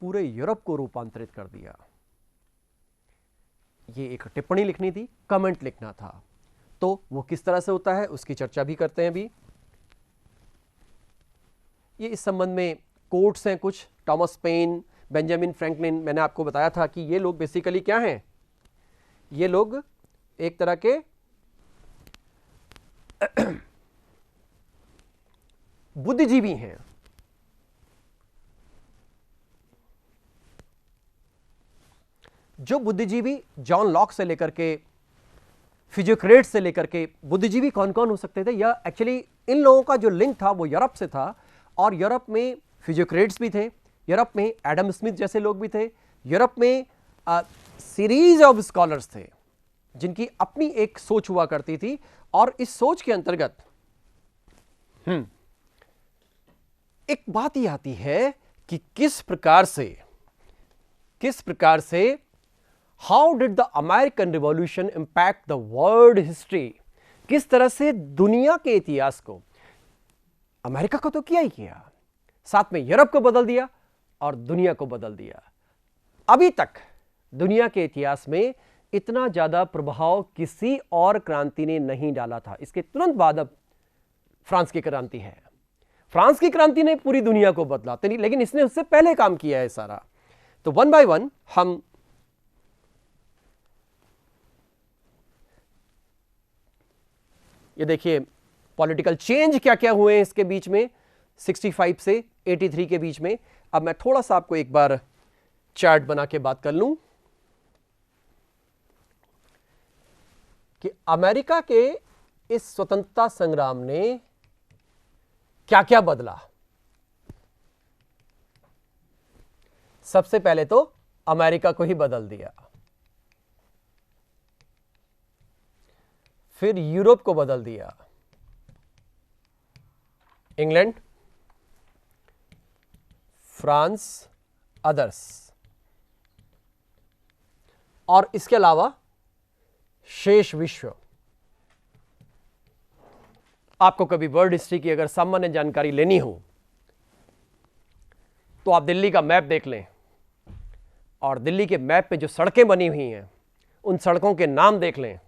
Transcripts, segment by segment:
पूरे यूरोप को रूपांतरित कर दिया। ये एक टिप्पणी लिखनी थी, कमेंट लिखना था, तो वो किस तरह से होता है उसकी चर्चा भी करते हैं अभी। ये इस संबंध में कोट्स हैं कुछ, टॉमस पेन, बेंजामिन फ्रैंकलिन। मैंने आपको बताया था कि ये लोग बेसिकली क्या हैं, ये लोग एक तरह के बुद्धिजीवी हैं। जो बुद्धिजीवी जॉन लॉक से लेकर के फिजियोक्रेट्स से लेकर के बुद्धिजीवी कौन कौन हो सकते थे, या एक्चुअली इन लोगों का जो लिंक था वो यूरोप से था, और यूरोप में फिजियोक्रेट्स भी थे, यूरोप में एडम स्मिथ जैसे लोग भी थे, यूरोप में सीरीज ऑफ स्कॉलर्स थे जिनकी अपनी एक सोच हुआ करती थी, और इस सोच के अंतर्गत एक बात ये आती है कि किस प्रकार से how did the American revolution impact the world history, किस तरह से दुनिया के इतिहास को, अमेरिका को तो किया ही किया, साथ में यूरोप को बदल दिया और दुनिया को बदल दिया। अभी तक दुनिया के इतिहास में इतना ज्यादा प्रभाव किसी और क्रांति ने नहीं डाला था। इसके तुरंत बाद अब फ्रांस की क्रांति है। फ्रांस की क्रांति ने पूरी दुनिया को बदला, लेकिन इसने उससे पहले काम किया है सारा। तो वन बाय वन हम ये देखिए पॉलिटिकल चेंज क्या क्या हुए हैं इसके बीच में, 65 से 83 के बीच में। अब मैं थोड़ा सा आपको एक बार चार्ट बना के बात कर लूं कि अमेरिका के इस स्वतंत्रता संग्राम ने क्या क्या बदला। सबसे पहले तो अमेरिका को ही बदल दिया, फिर यूरोप को बदल दिया, इंग्लैंड, फ्रांस, अदर्स, और इसके अलावा शेष विश्व। आपको कभी वर्ल्ड हिस्ट्री की अगर सामान्य जानकारी लेनी हो तो आप दिल्ली का मैप देख लें, और दिल्ली के मैप पे जो सड़कें बनी हुई हैं उन सड़कों के नाम देख लें।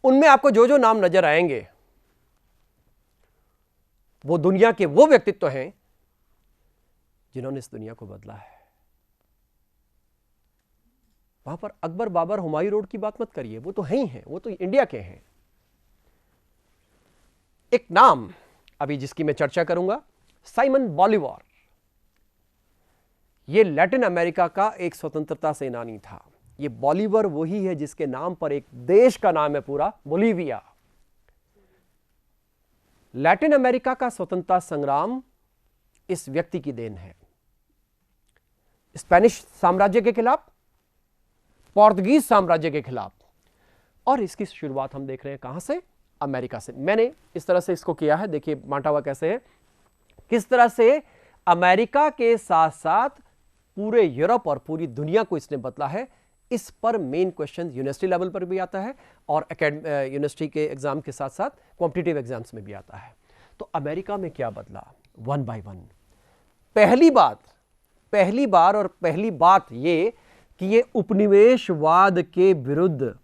उनमें आपको जो जो नाम नजर आएंगे वो दुनिया के वो व्यक्तित्व हैं जिन्होंने इस दुनिया को बदला है। वहां पर अकबर, बाबर, हुमायूं रोड की बात मत करिए, वो तो है ही हैं, वो तो इंडिया के हैं। एक नाम अभी जिसकी मैं चर्चा करूंगा, साइमन बोलिवर। यह लैटिन अमेरिका का एक स्वतंत्रता सेनानी था। यह बोलिवर वही है जिसके नाम पर एक देश का नाम है पूरा, बोलिविया। लैटिन अमेरिका का स्वतंत्रता संग्राम इस व्यक्ति की देन है। स्पेनिश साम्राज्य के खिलाफ, पोर्तुगीज साम्राज्य के खिलाफ, और इसकी शुरुआत हम देख रहे हैं कहां से, अमेरिका से। मैंने इस तरह से इसको किया है, देखिए बांटा हुआ कैसे है, किस तरह से अमेरिका के साथ साथ पूरे यूरोप और पूरी दुनिया को इसने बदला है। इस पर मेन क्वेश्चन यूनिवर्सिटी लेवल पर भी आता है और यूनिवर्सिटी के एग्जाम के साथ साथ कॉम्पिटिटिव एग्जाम्स में भी आता है। तो अमेरिका में क्या बदला, वन बाय वन। पहली बात ये कि ये उपनिवेशवाद के विरुद्ध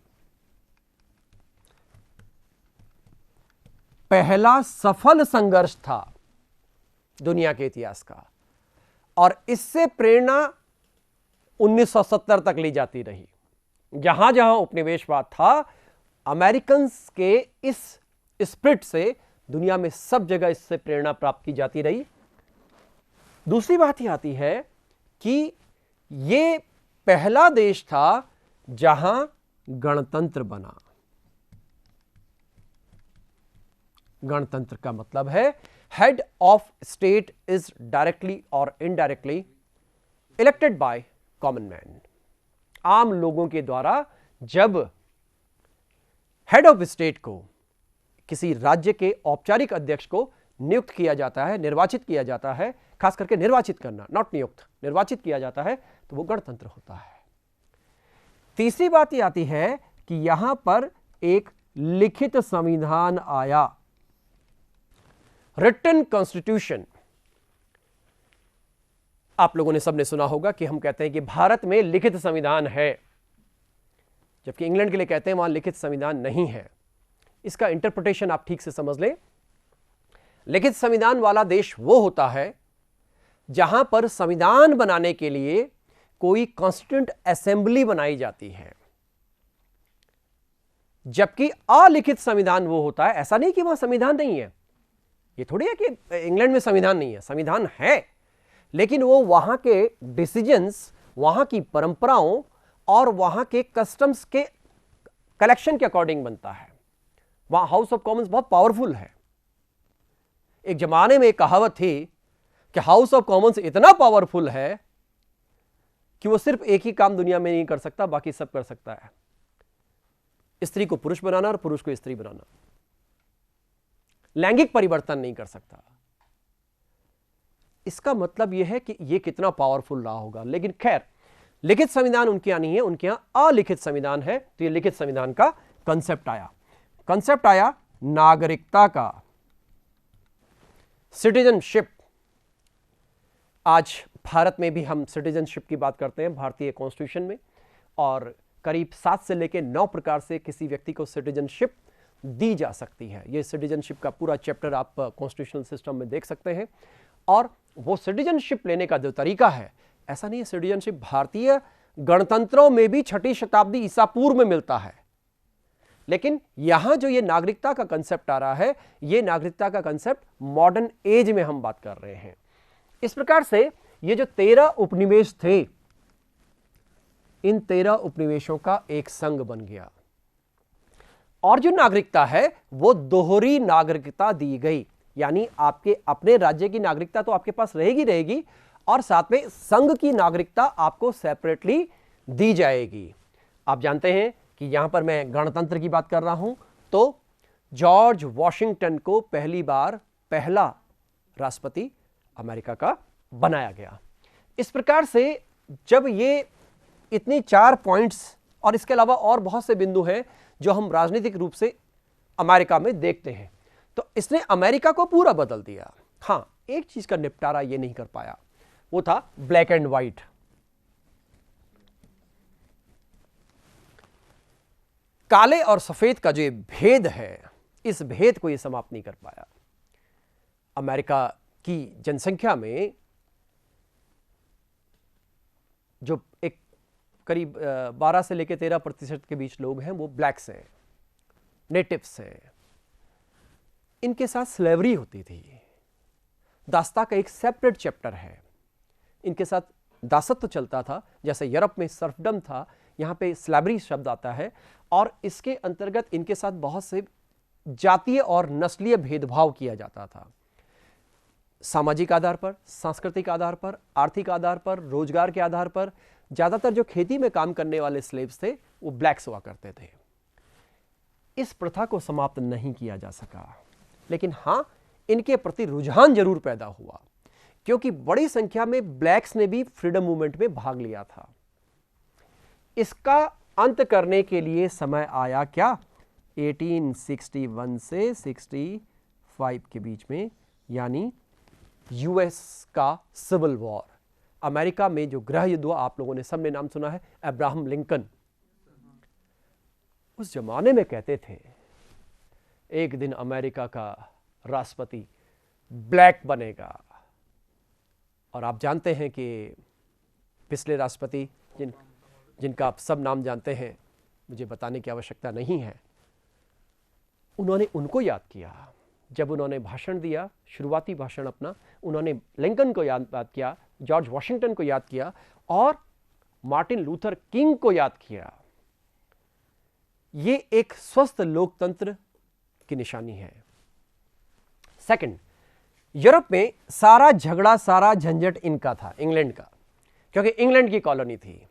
पहला सफल संघर्ष था दुनिया के इतिहास का, और इससे प्रेरणा 1970 तक ली जाती रही। जहां जहां उपनिवेशवाद था, अमेरिकन्स के इस स्पिरिट से दुनिया में सब जगह इससे प्रेरणा प्राप्त की जाती रही। दूसरी बात यह आती है कि यह पहला देश था जहां गणतंत्र बना। गणतंत्र का मतलब है head of state is directly और indirectly elected by common man. आम लोगों के द्वारा जब हेड ऑफ स्टेट को, किसी राज्य के औपचारिक अध्यक्ष को नियुक्त किया जाता है, निर्वाचित किया जाता है, खास करके निर्वाचित करना, नॉट नियुक्त, निर्वाचित किया जाता है, तो वो गणतंत्र होता है। तीसरी बात यह आती है कि यहां पर एक लिखित संविधान आया, रिटन कॉन्स्टिट्यूशन। आप लोगों ने सबने सुना होगा कि हम कहते हैं कि भारत में लिखित संविधान है, जबकि इंग्लैंड के लिए कहते हैं वहां लिखित संविधान नहीं है। इसका इंटरप्रिटेशन आप ठीक से समझ लें। लिखित संविधान वाला देश वो होता है जहां पर संविधान बनाने के लिए कोई कॉन्स्टिट्यूएंट असेंबली बनाई जाती है, जबकि अलिखित संविधान वो होता है, ऐसा नहीं कि वहां संविधान नहीं है, ये थोड़ी है कि इंग्लैंड में संविधान नहीं है, संविधान है, लेकिन वो वहां के डिसीजंस, वहां की परंपराओं और वहां के कस्टम्स के कलेक्शन के अकॉर्डिंग बनता है। वहां हाउस ऑफ कॉमन्स बहुत पावरफुल है। एक जमाने में एक कहावत थी कि हाउस ऑफ कॉमन्स इतना पावरफुल है कि वो सिर्फ एक ही काम दुनिया में नहीं कर सकता, बाकी सब कर सकता है, स्त्री को पुरुष बनाना और पुरुष को स्त्री बनाना। लैंगिक परिवर्तन नहीं कर सकता। इसका मतलब यह है कि यह कितना पावरफुल रहा होगा। लेकिन खैर, लिखित संविधान उनके यहां नहीं है, उनके यहां अलिखित संविधान है। तो यह लिखित संविधान का कंसेप्ट आया नागरिकता का, सिटीजनशिप। आज भारत में भी हम सिटीजनशिप की बात करते हैं भारतीय कॉन्स्टिट्यूशन में, और करीब 7 से लेकर 9 प्रकार से किसी व्यक्ति को सिटीजनशिप दी जा सकती है। यह सिटीजनशिप का पूरा चैप्टर आप कॉन्स्टिट्यूशनल सिस्टम में देख सकते हैं। और वो सिटीजनशिप लेने का जो तरीका है, ऐसा नहीं है, सिटीजनशिप भारतीय गणतंत्रों में भी 6ठी शताब्दी ईसा पूर्व में मिलता है। लेकिन यहां जो ये नागरिकता का कंसेप्ट आ रहा है, ये नागरिकता का कंसेप्ट मॉडर्न एज में हम बात कर रहे हैं। इस प्रकार से ये जो 13 उपनिवेश थे, इन 13 उपनिवेशों का एक संघ बन गया। और जो नागरिकता है वो दोहरी नागरिकता दी गई, यानी आपके अपने राज्य की नागरिकता तो आपके पास रहेगी और साथ में संघ की नागरिकता आपको सेपरेटली दी जाएगी। आप जानते हैं कि यहां पर मैं गणतंत्र की बात कर रहा हूं, तो जॉर्ज वॉशिंगटन को पहली बार पहला राष्ट्रपति अमेरिका का बनाया गया। इस प्रकार से जब ये इतनी 4 पॉइंट्स और इसके अलावा और बहुत से बिंदु हैं जो हम राजनीतिक रूप से अमेरिका में देखते हैं, तो इसने अमेरिका को पूरा बदल दिया। हां, एक चीज का निपटारा ये नहीं कर पाया, वो था ब्लैक एंड व्हाइट। काले और सफेद का जो भेद है, इस भेद को ये समाप्त नहीं कर पाया। अमेरिका की जनसंख्या में जो एक करीब 12 से लेकर 13% के बीच लोग हैं, वो ब्लैक्स हैं, नेटिव्स हैं। इनके साथ स्लेवरी होती थी। दास्ता का एक सेपरेट चैप्टर है। इनके साथ दासत्व चलता था, जैसे यूरोप में सर्फडम था, यहां पे स्लेवरी शब्द आता है। और इसके अंतर्गत इनके साथ बहुत से जातीय और नस्लीय भेदभाव किया जाता था, सामाजिक आधार पर, सांस्कृतिक आधार पर, आर्थिक आधार पर, रोजगार के आधार पर। ज्यादातर जो खेती में काम करने वाले स्लेव्स थे वो ब्लैक्स हुआ करते थे। इस प्रथा को समाप्त नहीं किया जा सका, लेकिन हां, इनके प्रति रुझान जरूर पैदा हुआ, क्योंकि बड़ी संख्या में ब्लैक्स ने भी फ्रीडम मूवमेंट में भाग लिया था। इसका अंत करने के लिए समय आया क्या? 1861 से 65 के बीच में, यानी यूएस का सिविल वॉर। अमेरिका में जो गृह युद्ध हुआ, आप लोगों ने सबने नाम सुना है, अब्राहम लिंकन। उस जमाने में कहते थे एक दिन अमेरिका का राष्ट्रपति ब्लैक बनेगा। और आप जानते हैं कि पिछले राष्ट्रपति जिनका आप सब नाम जानते हैं, मुझे बताने की आवश्यकता नहीं है, उन्होंने उनको याद किया जब उन्होंने भाषण दिया, शुरुआती भाषण अपना। उन्होंने लिंकन को याद किया, जॉर्ज वॉशिंगटन को याद किया और मार्टिन लूथर किंग को याद किया। ये एक स्वस्थ लोकतंत्र की निशानी है। सेकंड, यूरोप में सारा झगड़ा, सारा झंझट इनका था, इंग्लैंड का, क्योंकि इंग्लैंड की कॉलोनी थी।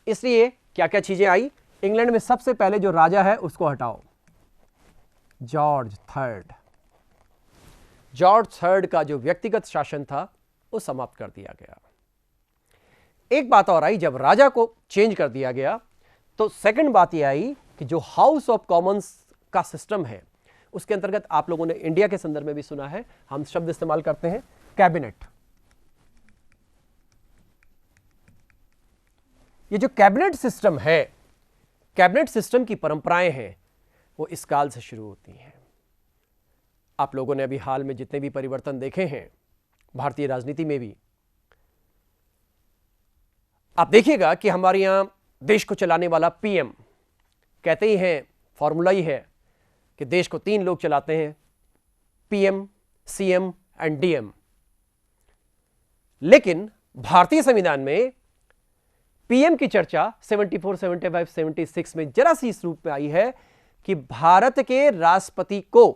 इसलिए क्या क्या चीजें आई? इंग्लैंड में सबसे पहले जो राजा है उसको हटाओ, जॉर्ज थर्ड। जॉर्ज थर्ड का जो व्यक्तिगत शासन था वो समाप्त कर दिया गया। एक बात और आई, जब राजा को चेंज कर दिया गया तो सेकंड बात यह आई कि जो हाउस ऑफ कॉमन्स का सिस्टम है, उसके अंतर्गत आप लोगों ने इंडिया के संदर्भ में भी सुना है, हम शब्द इस्तेमाल करते हैं कैबिनेट। ये जो कैबिनेट सिस्टम है, कैबिनेट सिस्टम की परंपराएं हैं, वो इस काल से शुरू होती हैं। आप लोगों ने अभी हाल में जितने भी परिवर्तन देखे हैं भारतीय राजनीति में भी, आप देखिएगा कि हमारे यहां देश को चलाने वाला पीएम, कहते ही हैं, फॉर्मूला ही है कि देश को 3 लोग चलाते हैं, पीएम, सीएम एंड डीएम। लेकिन भारतीय संविधान में पीएम की चर्चा 74, 75, 76 में जरा सी इस रूप में आई है कि भारत के राष्ट्रपति को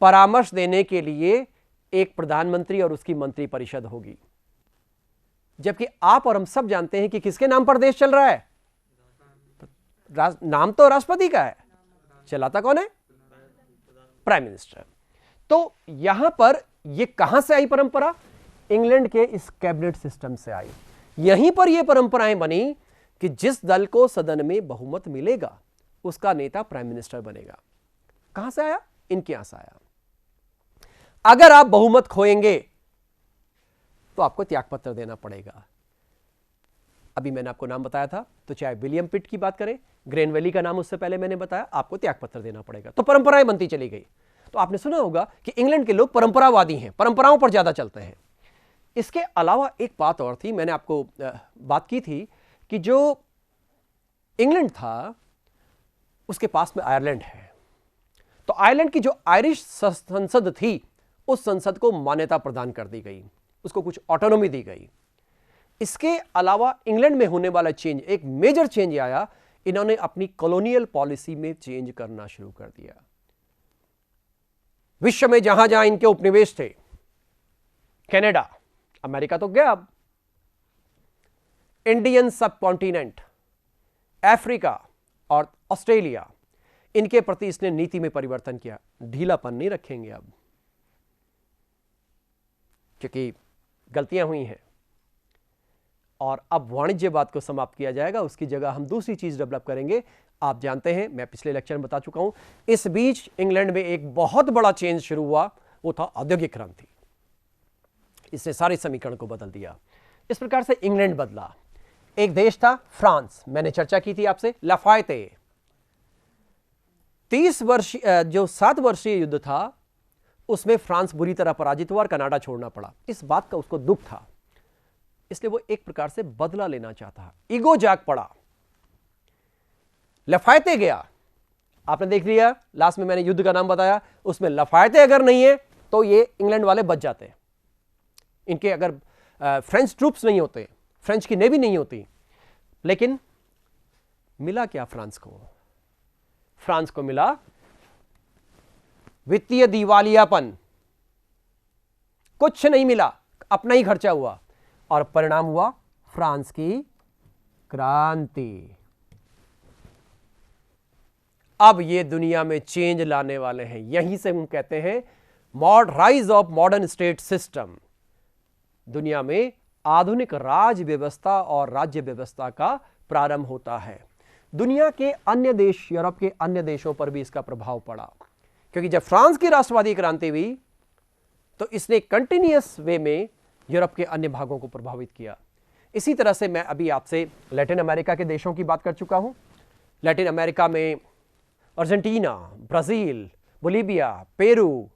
परामर्श देने के लिए एक प्रधानमंत्री और उसकी मंत्रिपरिषद होगी। जबकि आप और हम सब जानते हैं कि किसके नाम पर देश चल रहा है? नाम तो राष्ट्रपति का है, चलाता कौन है? Prime minister. तो यहां पर यह कहां से आई परंपरा? इंग्लैंड के इस कैबिनेट सिस्टम से आई। यहीं पर यह परंपराएं बनी कि जिस दल को सदन में बहुमत मिलेगा उसका नेता प्राइम मिनिस्टर बनेगा। कहां से आया? इनके यहां से आया। अगर आप बहुमत खोएंगे तो आपको त्यागपत्र देना पड़ेगा। अभी मैंने आपको नाम बताया था, तो चाहे विलियम पिट की बात करें, ग्रेनवेली का नाम उससे पहले मैंने बताया, आपको त्यागपत्र देना पड़ेगा। तो परंपराएं बनती चली गई। तो आपने सुना होगा कि इंग्लैंड के लोग परंपरावादी हैं, परंपराओं पर ज्यादा चलते हैं। इसके अलावा एक बात और थी, मैंने आपको बात की थी कि जो इंग्लैंड था उसके पास में आयरलैंड है। तो आयरलैंड की जो आयरिश संसद थी, उस संसद को मान्यता प्रदान कर दी गई, उसको कुछ ऑटोनॉमी दी गई। इसके अलावा इंग्लैंड में होने वाला चेंज, एक मेजर चेंज आया, इन्होंने अपनी कॉलोनियल पॉलिसी में चेंज करना शुरू कर दिया। विश्व में जहां जहां इनके उपनिवेश थे, कनाडा, अमेरिका तो गया, अब इंडियन सब कॉन्टिनेंट, अफ्रीका और ऑस्ट्रेलिया, इनके प्रति इसने नीति में परिवर्तन किया। ढीलापन नहीं रखेंगे अब, क्योंकि गलतियां हुई हैं। और अब वाणिज्यवाद को समाप्त किया जाएगा, उसकी जगह हम दूसरी चीज डेवलप करेंगे। आप जानते हैं, मैं पिछले लेक्चर में बता चुका हूं, इस बीच इंग्लैंड में एक बहुत बड़ा चेंज शुरू हुआ, वो था औद्योगिक क्रांति। इसने सारे समीकरण को बदल दिया। इस प्रकार से इंग्लैंड बदला। एक देश था फ्रांस, मैंने चर्चा की थी आपसे, लाफायते। 30 वर्ष जो 7 वर्षीय युद्ध था, उसमें फ्रांस बुरी तरह पराजित हुआ और कनाडा छोड़ना पड़ा। इस बात का उसको दुख था, इसलिए वो एक प्रकार से बदला लेना चाहता। ईगो जाग पड़ा, लाफायते गया। आपने देख लिया, लास्ट में मैंने युद्ध का नाम बताया, उसमें लाफायते अगर नहीं है तो ये इंग्लैंड वाले बच जाते। इनके अगर फ्रेंच ट्रूप्स नहीं होते, फ्रेंच की नेवी नहीं होती। लेकिन मिला क्या फ्रांस को? फ्रांस को मिला वित्तीय दिवालियापन, कुछ नहीं मिला, अपना ही खर्चा हुआ, और परिणाम हुआ फ्रांस की क्रांति। अब ये दुनिया में चेंज लाने वाले हैं। यहीं से हम कहते हैं rise of modern state system. दुनिया में आधुनिक राज व्यवस्था और राज्य व्यवस्था का प्रारंभ होता है। दुनिया के अन्य देश, यूरोप के अन्य देशों पर भी इसका प्रभाव पड़ा, क्योंकि जब फ्रांस की राष्ट्रवादी क्रांति हुई तो इसने कंटिन्यूअस वे में यूरोप के अन्य भागों को प्रभावित किया। इसी तरह से मैं अभी आपसे लैटिन अमेरिका के देशों की बात कर चुका हूं। लैटिन अमेरिका में अर्जेंटीना, ब्राजील, बोलीविया, पेरू,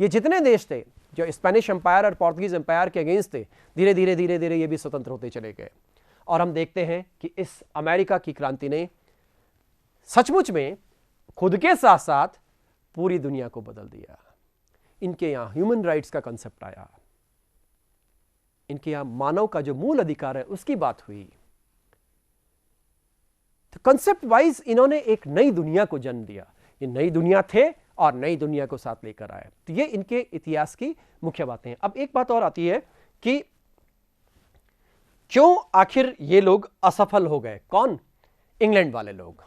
ये जितने देश थे जो स्पेनिश एम्पायर और पोर्तुगीज एम्पायर के अगेंस्ट थे, धीरे धीरे धीरे धीरे ये भी स्वतंत्र होते चले गए। और हम देखते हैं कि इस अमेरिका की क्रांति ने सचमुच में खुद के साथ साथ पूरी दुनिया को बदल दिया। इनके यहां ह्यूमन राइट्स का कंसेप्ट आया, इनके यहां मानव का जो मूल अधिकार है उसकी बात हुई। तो कंसेप्ट वाइज इन्होंने एक नई दुनिया को जन्म दिया। ये नई दुनिया थे और नई दुनिया को साथ लेकर आए। तो ये इनके इतिहास की मुख्य बातें हैं। अब एक बात और आती है कि क्यों आखिर ये लोग असफल हो गए? कौन? इंग्लैंड वाले लोग।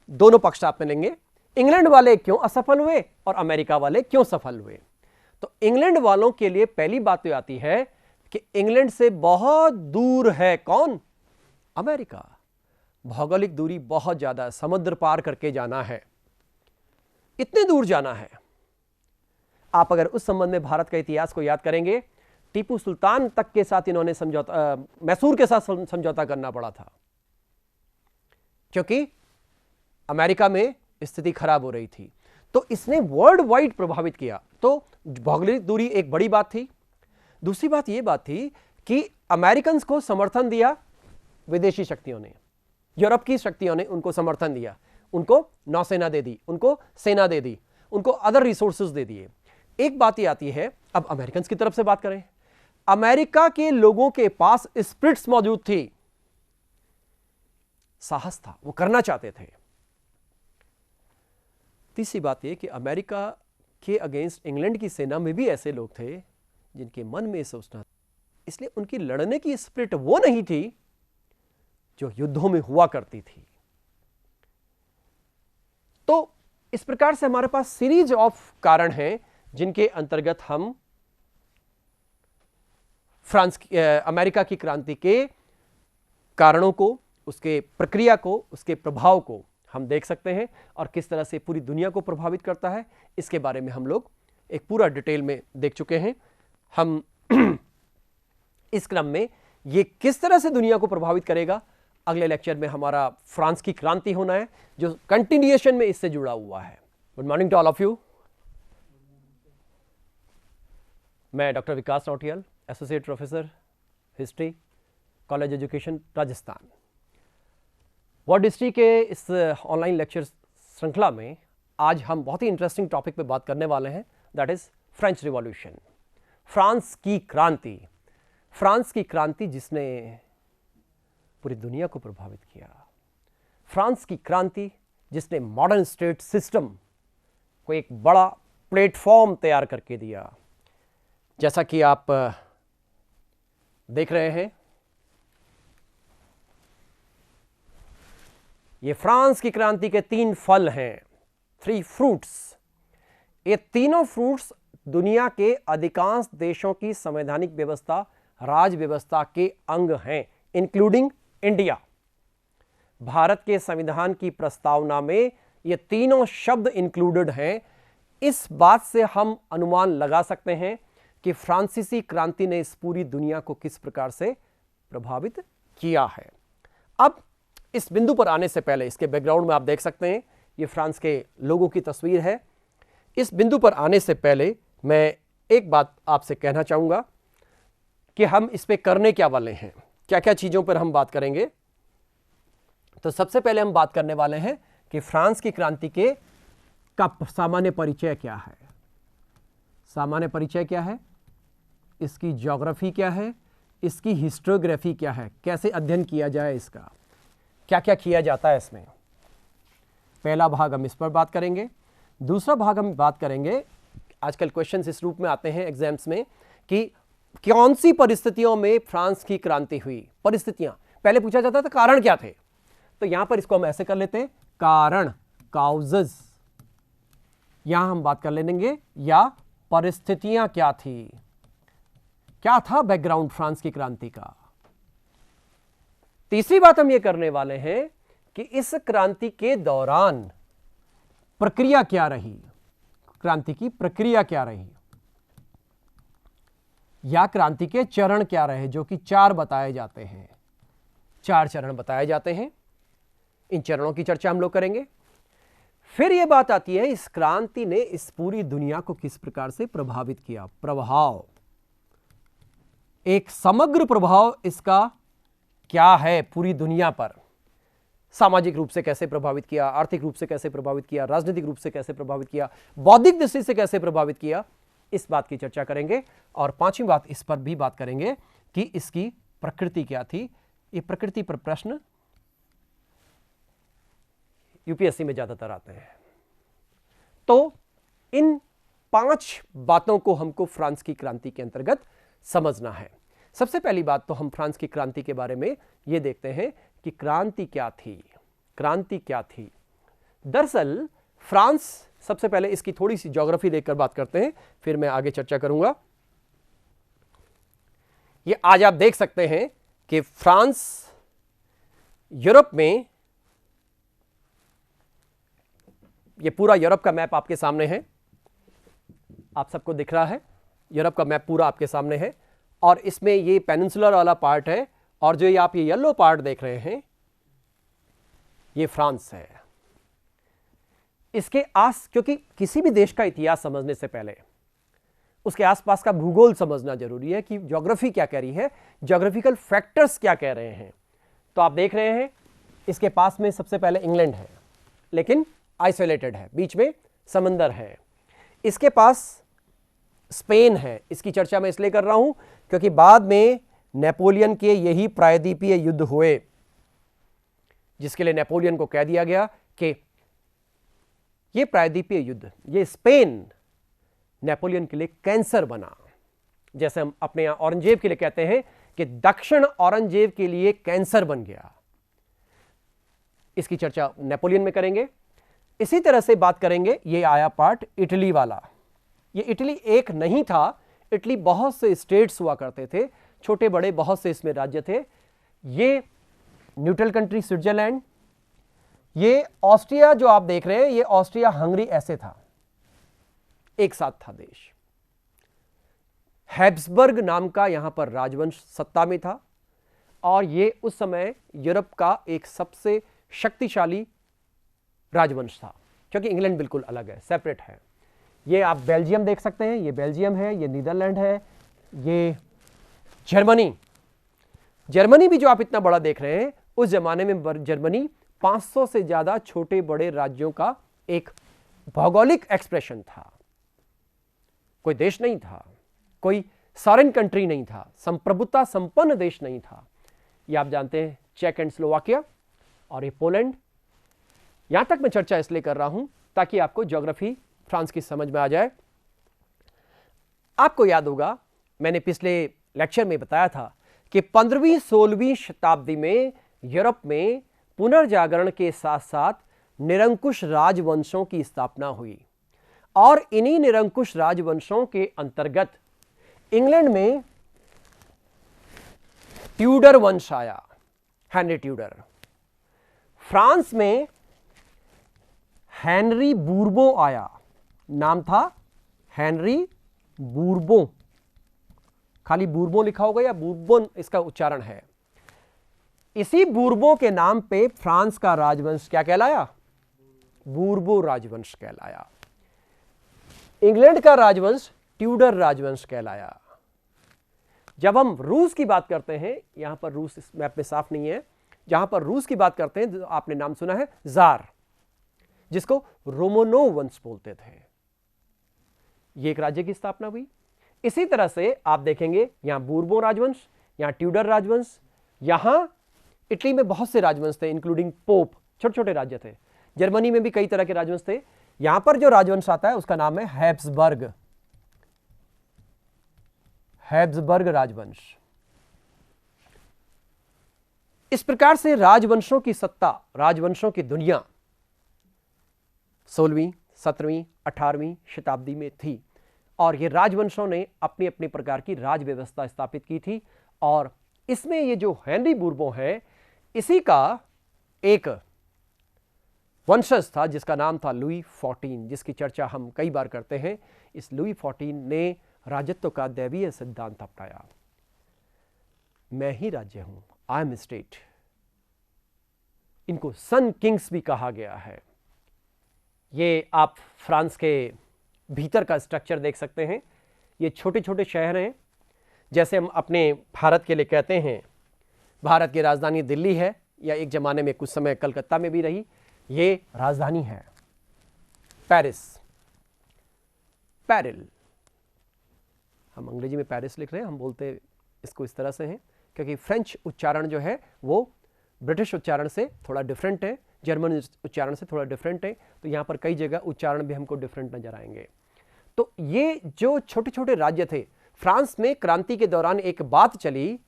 दोनों पक्ष आप में लेंगे, इंग्लैंड वाले क्यों असफल हुए और अमेरिका वाले क्यों सफल हुए। तो इंग्लैंड वालों के लिए पहली बात तो आती है कि इंग्लैंड से बहुत दूर है कौन? अमेरिका। भौगोलिक दूरी बहुत ज्यादा, समुद्र पार करके जाना है, इतने दूर जाना है। आप अगर उस संबंध में भारत का इतिहास को याद करेंगे टीपू सुल्तान तक के साथ इन्होंने समझौता, मैसूर के साथ समझौता करना पड़ा था, क्योंकि अमेरिका में स्थिति खराब हो रही थी। तो इसने वर्ल्ड वाइड प्रभावित किया। तो भौगोलिक दूरी एक बड़ी बात थी। दूसरी बात यह बात थी कि अमेरिकन को समर्थन दिया विदेशी शक्तियों ने, यूरोप की शक्तियों ने उनको समर्थन दिया, उनको नौसेना दे दी, उनको सेना दे दी, उनको अदर रिसोर्सेज दे दिए। एक बात ये आती है, अब अमेरिकन की तरफ से बात करें, अमेरिका के लोगों के पास स्पिरिट्स मौजूद थी, साहस था, वो करना चाहते थे। तीसरी बात यह कि अमेरिका के अगेंस्ट इंग्लैंड की सेना में भी ऐसे लोग थे जिनके मन में सोचना, इसलिए उनकी लड़ने की स्पिरिट वो नहीं थी जो युद्धों में हुआ करती थी। तो इस प्रकार से हमारे पास सीरीज ऑफ कारण हैं जिनके अंतर्गत हम अमेरिका की क्रांति के कारणों को, उसके प्रक्रिया को, उसके प्रभाव को हम देख सकते हैं और किस तरह से पूरी दुनिया को प्रभावित करता है, इसके बारे में हम लोग एक पूरा डिटेल में देख चुके हैं। हम इस क्रम में ये किस तरह से दुनिया को प्रभावित करेगा, अगले लेक्चर में हमारा फ्रांस की क्रांति होना है, जो कंटिन्यूएशन में इससे जुड़ा हुआ है। Good morning to all of you. मैं doctor Vikas Nautiyal, associate professor history, college education, Rajasthan. World history के इस ऑनलाइन लेक्चर श्रृंखला में आज हम बहुत ही इंटरेस्टिंग टॉपिक पे बात करने वाले हैं, that is French revolution, France की क्रांति। फ्रांस की क्रांति जिसने पूरी दुनिया को प्रभावित किया, फ्रांस की क्रांति जिसने मॉडर्न स्टेट सिस्टम को एक बड़ा प्लेटफॉर्म तैयार करके दिया। जैसा कि आप देख रहे हैं, ये फ्रांस की क्रांति के 3 फल हैं, 3 फ्रूट्स। ये तीनों फ्रूट्स दुनिया के अधिकांश देशों की संवैधानिक व्यवस्था, राज व्यवस्था के अंग हैं, इंक्लूडिंग इंडिया। भारत के संविधान की प्रस्तावना में ये तीनों शब्द इंक्लूडेड हैं। इस बात से हम अनुमान लगा सकते हैं कि फ्रांसीसी क्रांति ने इस पूरी दुनिया को किस प्रकार से प्रभावित किया है। अब इस बिंदु पर आने से पहले, इसके बैकग्राउंड में आप देख सकते हैं, ये फ्रांस के लोगों की तस्वीर है। इस बिंदु पर आने से पहले मैं एक बात आपसे कहना चाहूंगा कि हम इस पे करने क्या वाले हैं, क्या क्या चीजों पर हम बात करेंगे। तो सबसे पहले हम बात करने वाले हैं कि फ्रांस की क्रांति का सामान्य परिचय क्या है। सामान्य परिचय क्या है, इसकी ज्योग्राफी क्या है, इसकी हिस्टोग्राफी क्या है, कैसे अध्ययन किया जाए, इसका क्या क्या किया जाता है इसमें। पहला भाग हम इस पर बात करेंगे। दूसरा भाग हम बात करेंगे, आजकल क्वेश्चंस इस रूप में आते हैं एग्जाम्स में कि कौन सी परिस्थितियों में फ्रांस की क्रांति हुई। परिस्थितियां पहले पूछा जाता था कारण क्या थे, तो यहां पर इसको हम ऐसे कर लेते हैं, कारण, काउजेस, यहां हम बात कर लेंगे, या परिस्थितियां क्या थी, क्या था बैकग्राउंड फ्रांस की क्रांति का। तीसरी बात हम यह करने वाले हैं कि इस क्रांति के दौरान प्रक्रिया क्या रही, क्रांति की प्रक्रिया क्या रही, या क्रांति के चरण क्या रहे, जो कि 4 बताए जाते हैं। 4 चरण बताए जाते हैं, इन चरणों की चर्चा हम लोग करेंगे। फिर यह बात आती है, इस क्रांति ने इस पूरी दुनिया को किस प्रकार से प्रभावित किया। प्रभाव, एक समग्र प्रभाव इसका क्या है पूरी दुनिया पर, सामाजिक रूप से कैसे प्रभावित किया, आर्थिक रूप से कैसे प्रभावित किया, राजनीतिक रूप से कैसे प्रभावित किया, बौद्धिक दृष्टि से कैसे प्रभावित किया, इस बात की चर्चा करेंगे। और 5वीं बात इस पर भी बात करेंगे कि इसकी प्रकृति क्या थी। ये प्रकृति पर प्रश्न यूपीएससी में ज्यादातर आते हैं। तो इन 5 बातों को हमको फ्रांस की क्रांति के अंतर्गत समझना है। सबसे पहली बात तो हम फ्रांस की क्रांति के बारे में यह देखते हैं कि क्रांति क्या थी। क्रांति क्या थी? दरअसल फ्रांस, सबसे पहले इसकी थोड़ी सी ज्योग्राफी देखकर बात करते हैं, फिर मैं आगे चर्चा करूंगा। ये आज आप देख सकते हैं कि फ्रांस यूरोप में, ये पूरा यूरोप का मैप आपके सामने है, आप सबको दिख रहा है, यूरोप का मैप पूरा आपके सामने है। और इसमें ये पेनिनसुलर वाला पार्ट है, और जो ये आप ये येलो पार्ट देख रहे हैं ये फ्रांस है। इसके क्योंकि किसी भी देश का इतिहास समझने से पहले उसके आसपास का भूगोल समझना जरूरी है कि ज्योग्राफी क्या कह रही है, ज्योग्राफिकल फैक्टर्स क्या कह रहे हैं। तो आप देख रहे हैं इसके पास में सबसे पहले इंग्लैंड है, लेकिन आइसोलेटेड है, बीच में समंदर है। इसके पास स्पेन है। इसकी चर्चा मैं इसलिए कर रहा हूं क्योंकि बाद में नेपोलियन के यही प्रायद्वीपीय युद्ध हुए, जिसके लिए नेपोलियन को कह दिया गया कि यह प्रायद्वीपीय युद्ध, ये स्पेन नेपोलियन के लिए कैंसर बना। जैसे हम अपने यहां औरंगजेब के लिए कहते हैं कि दक्षिण औरंगजेब के लिए कैंसर बन गया। इसकी चर्चा नेपोलियन में करेंगे। इसी तरह से बात करेंगे, ये आया पार्ट इटली वाला। ये इटली एक नहीं था, इटली बहुत से स्टेट्स हुआ करते थे, छोटे बड़े बहुत से इसमें राज्य थे। ये न्यूट्रल कंट्री स्विट्जरलैंड, ये ऑस्ट्रिया जो आप देख रहे हैं, ये ऑस्ट्रिया हंगरी ऐसे था, एक साथ था देश। हैब्सबर्ग नाम का यहां पर राजवंश सत्ता में था, और ये उस समय यूरोप का एक सबसे शक्तिशाली राजवंश था, क्योंकि इंग्लैंड बिल्कुल अलग है, सेपरेट है। ये आप बेल्जियम देख सकते हैं, ये बेल्जियम है, ये नीदरलैंड है, ये जर्मनी। जर्मनी भी जो आप इतना बड़ा देख रहे हैं, उस जमाने में जर्मनी 500 से ज्यादा छोटे बड़े राज्यों का एक भौगोलिक एक्सप्रेशन था। कोई देश नहीं था, कोई सॉरेन कंट्री नहीं था, संप्रभुता संपन्न देश नहीं था। ये आप जानते हैं चेक एंड स्लोवाकिया, और ये पोलैंड। यहां तक मैं चर्चा इसलिए कर रहा हूं ताकि आपको ज्योग्राफी फ्रांस की समझ में आ जाए। आपको याद होगा, मैंने पिछले लेक्चर में बताया था कि 15वीं 16वीं शताब्दी में यूरोप में पुनर्जागरण के साथ साथ निरंकुश राजवंशों की स्थापना हुई, और इन्हीं निरंकुश राजवंशों के अंतर्गत इंग्लैंड में ट्यूडर वंश आया, हेनरी ट्यूडर। फ्रांस में हेनरी बूरबो आया, नाम था हेनरी बूरबो, खाली बूरबो लिखा होगा या बूरबोन इसका उच्चारण है। इसी बूरबो के नाम पे फ्रांस का राजवंश क्या कहलाया? बूरबो राजवंश कहलाया। इंग्लैंड का राजवंश ट्यूडर राजवंश कहलाया। जब हम रूस की बात करते हैं, यहां पर रूस इस मैप में साफ नहीं है, जहां पर रूस की बात करते हैं, आपने नाम सुना है जार, जिसको रोमनोव वंश बोलते थे। ये एक राज्य की स्थापना हुई। इसी तरह से आप देखेंगे यहां बूरबो राजवंश, यहां ट्यूडर राजवंश, यहां इटली में बहुत से राजवंश थे, इंक्लूडिंग पोप, छोटे छोटे राज्य थे। जर्मनी में भी कई तरह के राजवंश थे। यहां पर जो राजवंश आता है उसका नाम है हैब्सबर्ग, हैब्सबर्ग राजवंश। इस प्रकार से राजवंशों की सत्ता, राजवंशों की दुनिया 16वीं, 17वीं, 18वीं शताब्दी में थी, और ये राजवंशों ने अपनी अपनी प्रकार की राज व्यवस्था स्थापित की थी। और इसमें ये जो हेनरी बूरबो है, इसी का एक वंशज था जिसका नाम था लुई 14, जिसकी चर्चा हम कई बार करते हैं। इस लुई 14 ने राजत्व का दैवीय सिद्धांत अपनाया। मैं ही राज्य हूं, आई एम स्टेट। इनको सन किंग्स भी कहा गया है। ये आप फ्रांस के भीतर का स्ट्रक्चर देख सकते हैं। ये छोटे छोटे शहर हैं, जैसे हम अपने भारत के लिए कहते हैं भारत की राजधानी दिल्ली है, या एक जमाने में कुछ समय कलकत्ता में भी रही। ये राजधानी है पेरिस, पेरिल। हम अंग्रेजी में पेरिस लिख रहे हैं, हम बोलते इसको इस तरह से हैं क्योंकि फ्रेंच उच्चारण जो है वो ब्रिटिश उच्चारण से थोड़ा डिफरेंट है, जर्मन उच्चारण से थोड़ा डिफरेंट है। तो यहां पर कई जगह उच्चारण भी हमको डिफरेंट नजर आएंगे। तो ये जो छोटे छोटे राज्य थे, फ्रांस में क्रांति के दौरान एक बात चली,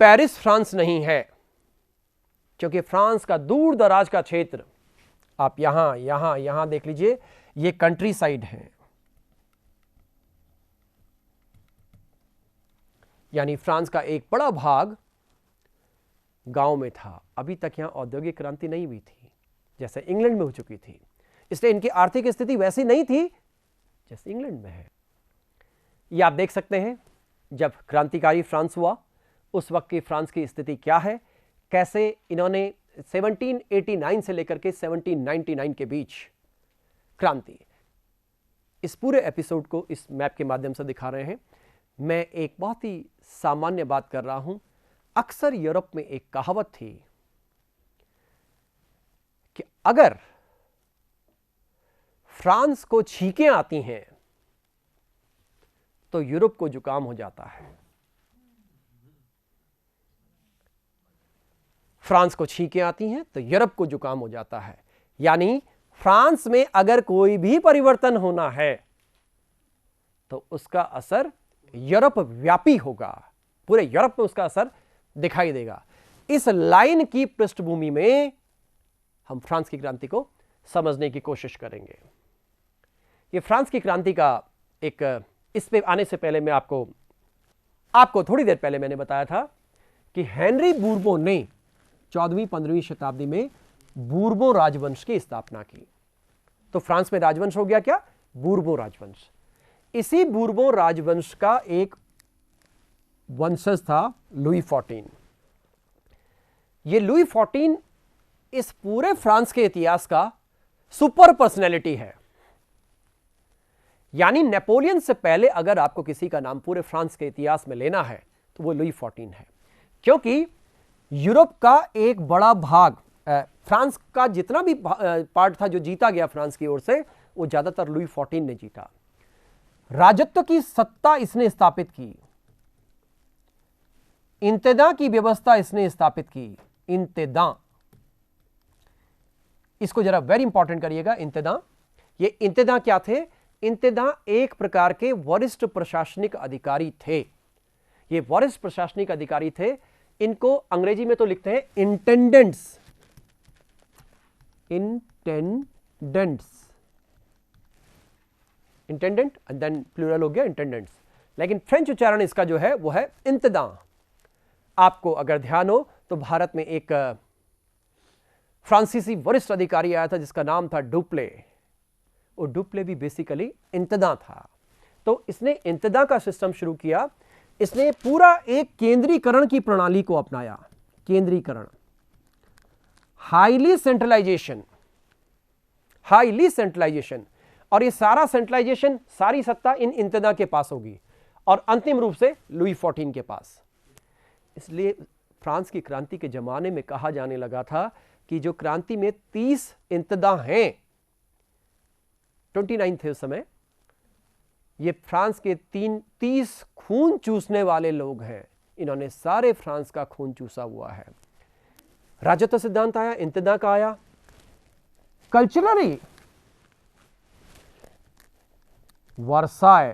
पेरिस फ्रांस नहीं है, क्योंकि फ्रांस का दूर दराज का क्षेत्र, आप यहां यहां यहां देख लीजिए, ये कंट्री साइड है, यानी फ्रांस का एक बड़ा भाग गांव में था। अभी तक यहां औद्योगिक क्रांति नहीं हुई थी जैसे इंग्लैंड में हो चुकी थी, इसलिए इनकी आर्थिक स्थिति वैसी नहीं थी जैसे इंग्लैंड में है। ये आप देख सकते हैं, जब क्रांतिकारी फ्रांस हुआ, उस वक्त की फ्रांस की स्थिति क्या है, कैसे इन्होंने 1789 से लेकर के 1799 के बीच क्रांति, इस पूरे एपिसोड को इस मैप के माध्यम से दिखा रहे हैं। मैं एक बहुत ही सामान्य बात कर रहा हूं। अक्सर यूरोप में एक कहावत थी कि अगर फ्रांस को छींकें आती हैं तो यूरोप को जुकाम हो जाता है। फ्रांस को छींकें आती हैं तो यूरोप को जुकाम हो जाता है। यानी फ्रांस में अगर कोई भी परिवर्तन होना है तो उसका असर यूरोप व्यापी होगा, पूरे यूरोप में उसका असर दिखाई देगा। इस लाइन की पृष्ठभूमि में हम फ्रांस की क्रांति को समझने की कोशिश करेंगे। ये फ्रांस की क्रांति का एक, इस पे आने से पहले मैं आपको थोड़ी देर पहले मैंने बताया था कि हेनरी बूरबोन ने 14वीं-15वीं शताब्दी में बूरबोन राजवंश की स्थापना की। तो फ्रांस में राजवंश हो गया क्या? बूरबोन राजवंश। इसी बूरबोन राजवंश का एक वंशज था लुई 14। ये लुई 14 इस पूरे फ्रांस के इतिहास का सुपर पर्सनैलिटी है। यानी नेपोलियन से पहले अगर आपको किसी का नाम पूरे फ्रांस के इतिहास में लेना है तो वो लुई 14 है, क्योंकि यूरोप का एक बड़ा भाग, फ्रांस का जितना भी पार्ट था जो जीता गया फ्रांस की ओर से, वो ज्यादातर लुई 14 ने जीता। राजत्व की सत्ता इसने स्थापित की, इंतेदा की व्यवस्था इसने स्थापित की। इंतेदा, इसको जरा वेरी इंपॉर्टेंट करिएगा। इंतेदा, ये इंतेदा क्या थे? इंतेदा एक प्रकार के वरिष्ठ प्रशासनिक अधिकारी थे। ये वरिष्ठ प्रशासनिक अधिकारी थे। इनको अंग्रेजी में तो लिखते हैं इंटेंडेंट्स, इंटेंडेंट एंड देन प्लूरल हो गया इंटेंडेंट्स, लेकिन फ्रेंच उच्चारण इसका जो है वो है इंतेदा। आपको अगर ध्यान हो तो भारत में एक फ्रांसीसी वरिष्ठ अधिकारी आया था जिसका नाम था डुप्ले। वो डुप्ले भी बेसिकली इंतेदा था। तो इसने इंतेदा का सिस्टम शुरू किया। इसने पूरा एक केंद्रीकरण की प्रणाली को अपनाया। केंद्रीकरण, हाईली सेंट्रलाइजेशन, और ये सारा सेंट्रलाइजेशन, सारी सत्ता इन इंतेदा के पास होगी और अंतिम रूप से लुई 14 के पास। इसलिए फ्रांस की क्रांति के जमाने में कहा जाने लगा था कि जो क्रांति में 30 इंतेदा हैं, 29 थे उस समय, ये फ्रांस के 30 खून चूसने वाले लोग हैं। इन्होंने सारे फ्रांस का खून चूसा हुआ है। राजत्व सिद्धांत आया, इंतेदा का आया। कल्चरली वर्साय,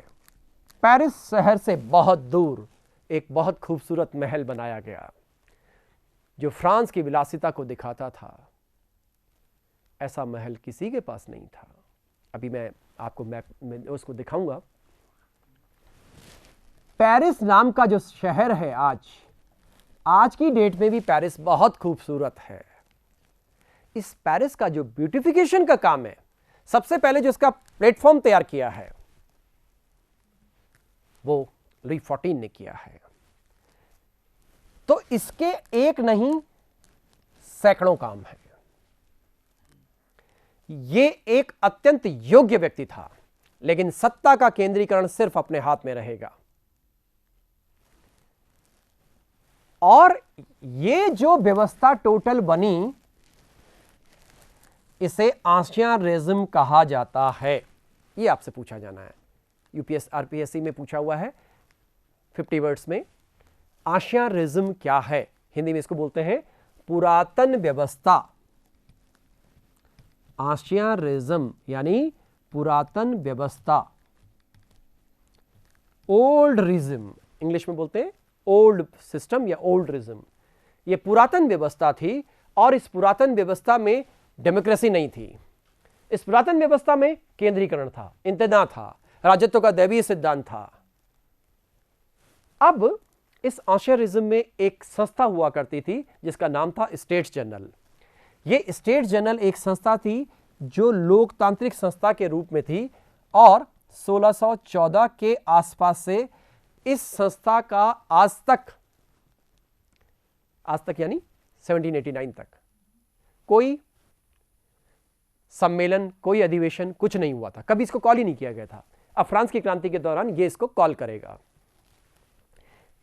पेरिस शहर से बहुत दूर एक बहुत खूबसूरत महल बनाया गया जो फ्रांस की विलासिता को दिखाता था। ऐसा महल किसी के पास नहीं था। अभी मैं आपको मैप में उसको दिखाऊंगा। पेरिस नाम का जो शहर है, आज की डेट में भी पेरिस बहुत खूबसूरत है। इस पेरिस का जो ब्यूटिफिकेशन का काम है, सबसे पहले जो इसका प्लेटफॉर्म तैयार किया है वो लुई 14 ने किया है। तो इसके एक नहीं सैकड़ों काम है। ये एक अत्यंत योग्य व्यक्ति था, लेकिन सत्ता का केंद्रीकरण सिर्फ अपने हाथ में रहेगा। और ये जो व्यवस्था टोटल बनी, इसे आंशियां रेजिम कहा जाता है। ये आपसे पूछा जाना है, यूपीएस आरपीएससी में पूछा हुआ है 50 वर्ड्स में। आंशियां रेजिम क्या है? हिंदी में इसको बोलते हैं पुरातन व्यवस्था। आंशियां रेजिम यानी पुरातन व्यवस्था, ओल्ड रिज्म, इंग्लिश में बोलते हैं ओल्ड सिस्टम या ओल्ड रिज्म। ये पुरातन व्यवस्था थी और इस पुरातन व्यवस्था में डेमोक्रेसी नहीं थी। इस पुरातन व्यवस्था में केंद्रीकरण था, इंतेदा था, राजत्व का दैवीय सिद्धांत था। अब इस आंशियारिज्म में एक संस्था हुआ करती थी जिसका नाम था स्टेट्स जनरल। ये स्टेट्स जनरल एक संस्था थी जो लोकतांत्रिक संस्था के रूप में थी और 1614 के आसपास से इस संस्था का आज तक यानी 1789 तक कोई सम्मेलन, कोई अधिवेशन, कुछ नहीं हुआ था, कभी इसको कॉल ही नहीं किया गया था। अब फ्रांस की क्रांति के दौरान ये इसको कॉल करेगा।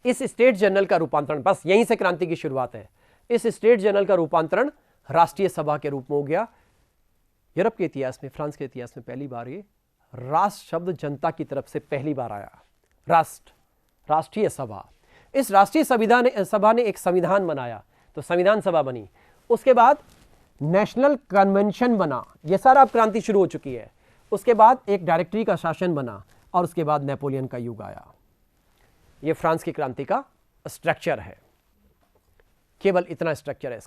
इस स्टेट जनरल का रूपांतरण, बस यहीं से क्रांति की शुरुआत है, इस स्टेट जनरल का रूपांतरण राष्ट्रीय सभा के रूप में हो गया। यूरोप के इतिहास में, फ्रांस के इतिहास में पहली बार ये राष्ट्र शब्द जनता की तरफ से पहली बार आया। राष्ट्रीय सभा। इस राष्ट्रीय सभा ने एक संविधान बनाया, तो संविधान सभा बनी। उसके बाद नेशनल कन्वेंशन बना। यह सारा अब क्रांति शुरू हो चुकी है। उसके बाद एक डायरेक्टरी का शासन बना और उसके बाद नेपोलियन का युग आया। यह फ्रांस की क्रांति का स्ट्रक्चर है, केवल इतना स्ट्रक्चर है।